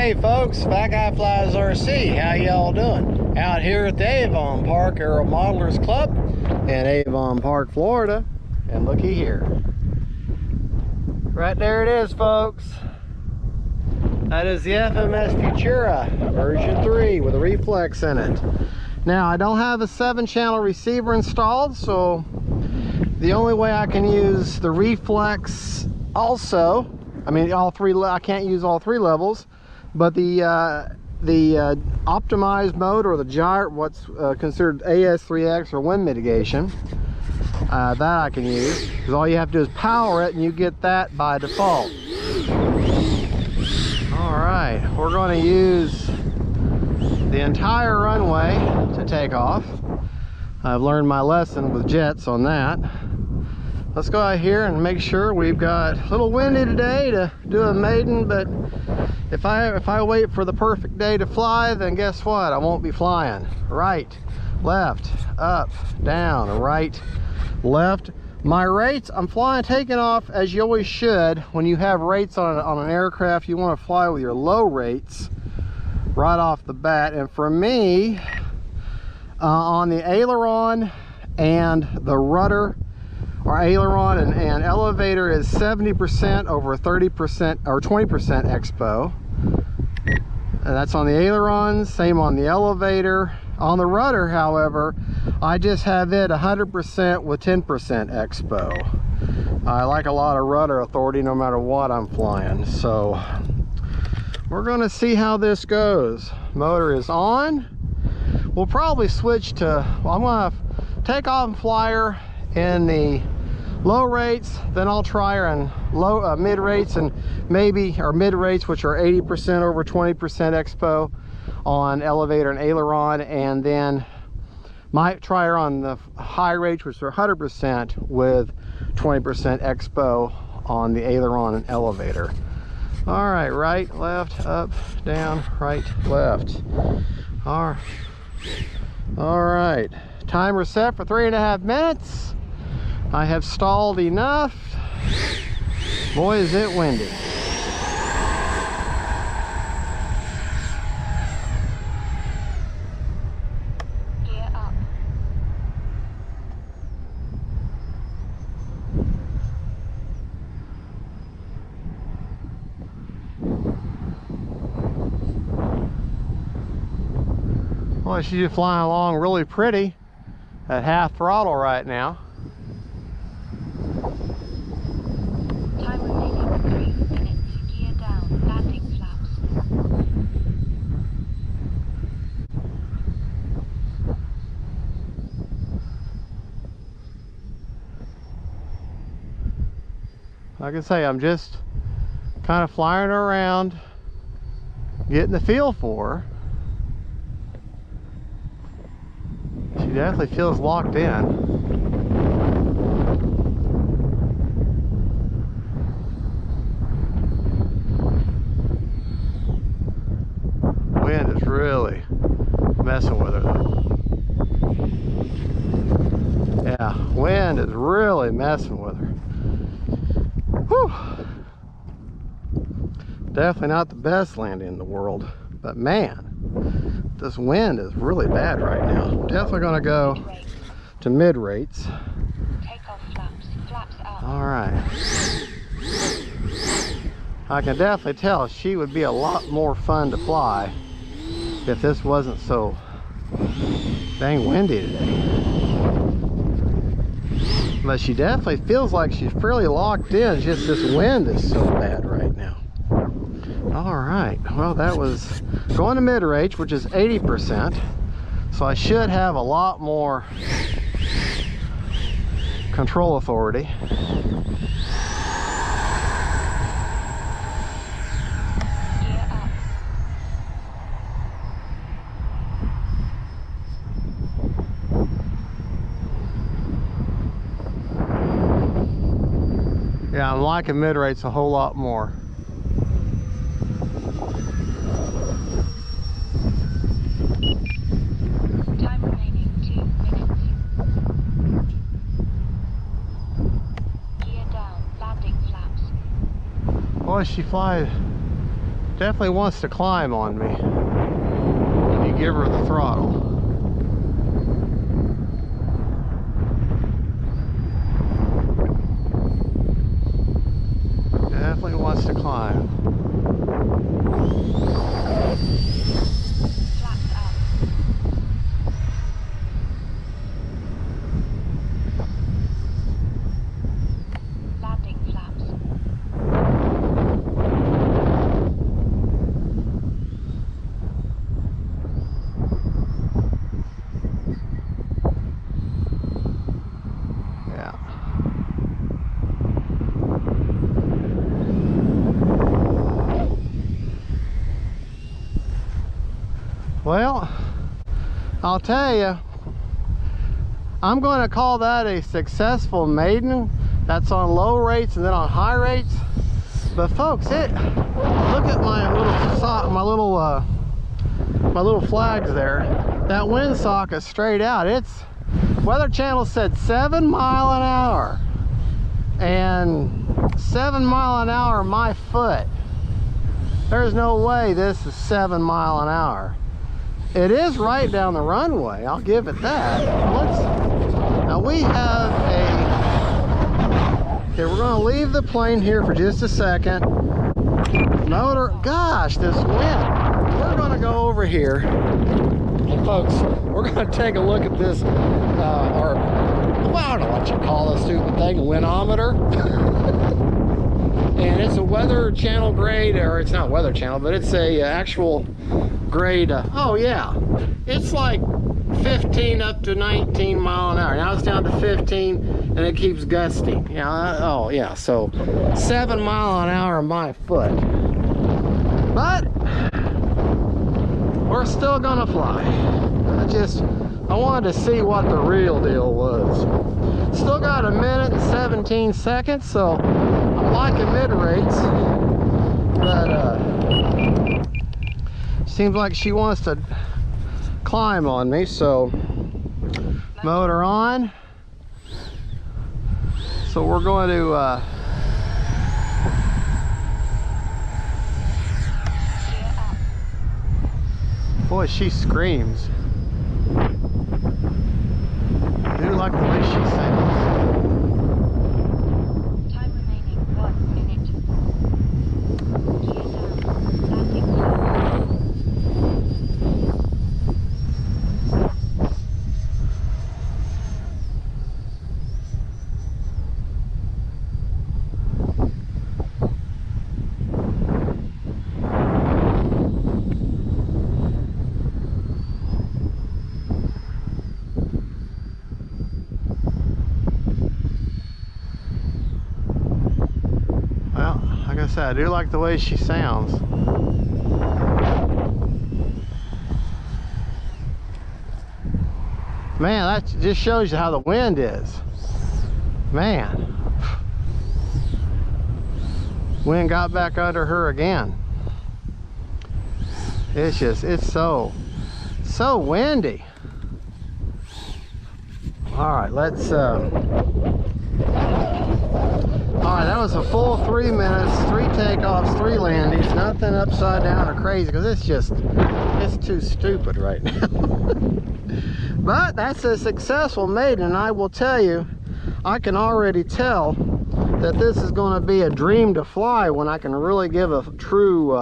Hey folks, Fat Guy Flies RC, how y'all doing? Out here at the Avon Park Aero Modelers Club in Avon Park, Florida. And looky here. Right there it is, folks. That is the FMS Futura version 3 with a reflex in it. Now, I don't have a 7-channel receiver installed, so the only way I can use the reflex also, I can't use all 3 levels, but the optimized mode, or the gyro, what's considered AS3X or wind mitigation, that I can use, because all you have to do is power it and you get that by default. All right, we're going to use the entire runway to take off. I've learned my lesson with jets on that. Let's go out here and make sure. We've got a little windy today to do a maiden, but if I wait for the perfect day to fly, then guess what? I won't be flying. Right, left, up, down, right, left. My rates, I'm taking off as you always should. When you have rates on an aircraft, you want to fly with your low rates right off the bat. And for me, on the aileron and the rudder, or aileron and elevator, is 70% over 30% or 20% expo. And that's on the ailerons, same on the elevator. On the rudder, however, I just have it 100% with 10% expo. I like a lot of rudder authority no matter what I'm flying. So we're gonna see how this goes. Motor is on. We'll probably switch to, I'm gonna take off and fly her in the low rates, then I'll try her in low mid rates, and maybe, or mid rates, which are 80% over 20% expo on elevator and aileron, and then might try her on the high rates, which are 100% with 20% expo on the aileron and elevator. All right, right, left, up, down, right, left. All right, timer set for 3.5 minutes. I have stalled enough. Boy, is it windy. Gear up. Well, she's flying along really pretty at half throttle right now. Time remaining 3 minutes. Gear down. Landing flaps. Like I say, I'm just kind of flying her around, getting the feel for her. She definitely feels locked in. Wind is really messing with her though. Yeah, wind is really messing with her. Whew. Definitely not the best landing in the world, but man, this wind is really bad right now. Definitely gonna go to mid rates. Takeoff flaps. Flaps up. All right. I can definitely tell she would be a lot more fun to fly if this wasn't so dang windy today. But she definitely feels like she's fairly locked in. It's just this wind is so bad right now. All right, well, that was going to mid range, which is 80%. So I should have a lot more control authority. Gear up. Yeah, I'm liking mid rates a whole lot more. Time remaining 2 minutes. Gear down. Landing flaps. Boy, she flies Definitely wants to climb on me when you give her the throttle. Definitely wants to climb. Flaps up. Landing flaps. Yeah. Well, I'll tell you, I'm going to call that a successful maiden. That's on low rates and then on high rates. But folks, look at my little flags there. That windsock is straight out. It's Weather Channel said 7 mile an hour, and 7 mile an hour my foot. There's no way this is 7 mile an hour. It is right down the runway, I'll give it that. Now we have okay, we're gonna leave the plane here for just a second. Motor, gosh, this wind. We're gonna go over here. And folks, we're gonna take a look at this, well, I don't know what you call this stupid thing, a windometer. And it's a Weather Channel grade, or it's not Weather Channel, but it's a actual grade. Oh yeah, it's like 15 up to 19 mile an hour. Now it's down to 15 and it keeps gusting. Yeah, oh yeah, so 7 mile an hour my foot. But we're still gonna fly. I wanted to see what the real deal was. Still got 1 minute and 17 seconds, so I'm liking mid rates. But seems like she wants to climb on me, so motor on. So we're going to boy, she screams. I do like the way she sings. Time remaining 1 minute. Gear down. Landing flaps. I do like the way she sounds. Man, that just shows you how the wind is. Man. Wind got back under her again. It's so windy. All right, let's all right, that was a full 3 minutes, 3 takeoffs, 3 landings, nothing upside down or crazy, because it's too stupid right now. But that's a successful maiden, and I will tell you, I can already tell that this is going to be a dream to fly when I can really give a true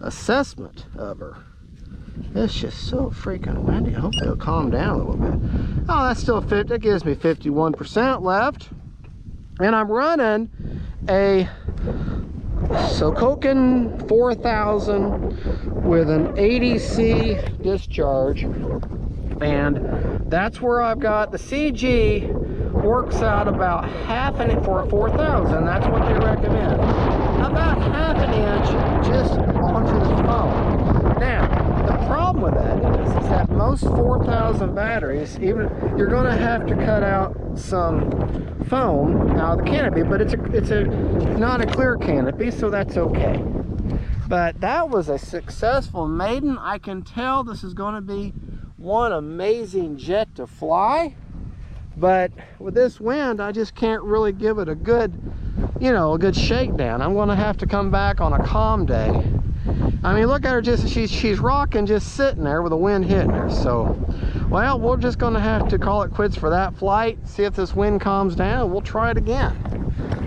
assessment of her. It's just so freaking windy. I hope it'll calm down a little bit. Oh, that's still fit. That gives me 51% left. And I'm running a Sokokin 4000 with an 80C discharge, and that's where I've got the CG works out about half an inch for a 4000. That's what they recommend. About half an inch just onto the foam. Now, the problem with that is that most 4000 batteries, even you're going to have to cut out some foam out of the canopy, but it's not a clear canopy, so that's okay. But that was a successful maiden. I can tell this is going to be one amazing jet to fly, but with this wind I just can't really give it a good you know, a good shakedown. I'm gonna have to come back on a calm day. I mean, look at her, just she's rocking, just sitting there with the wind hitting her. So, well, we're just gonna have to call it quits for that flight. See if this wind calms down. We'll try it again.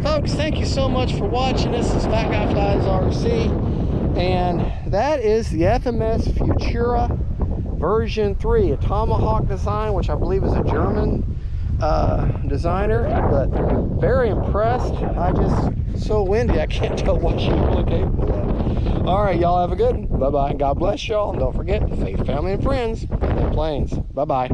Folks, thank you so much for watching. This is Fat Guy Flies RC, and that is the FMS Futura version 3, a Tomahawk design, which I believe is a German designer, but very impressed. I just so windy I can't tell what she's really capable of. All right, y'all have a good one. Bye bye, and God bless y'all, and don't forget, faith, family, and friends in the planes. Bye bye.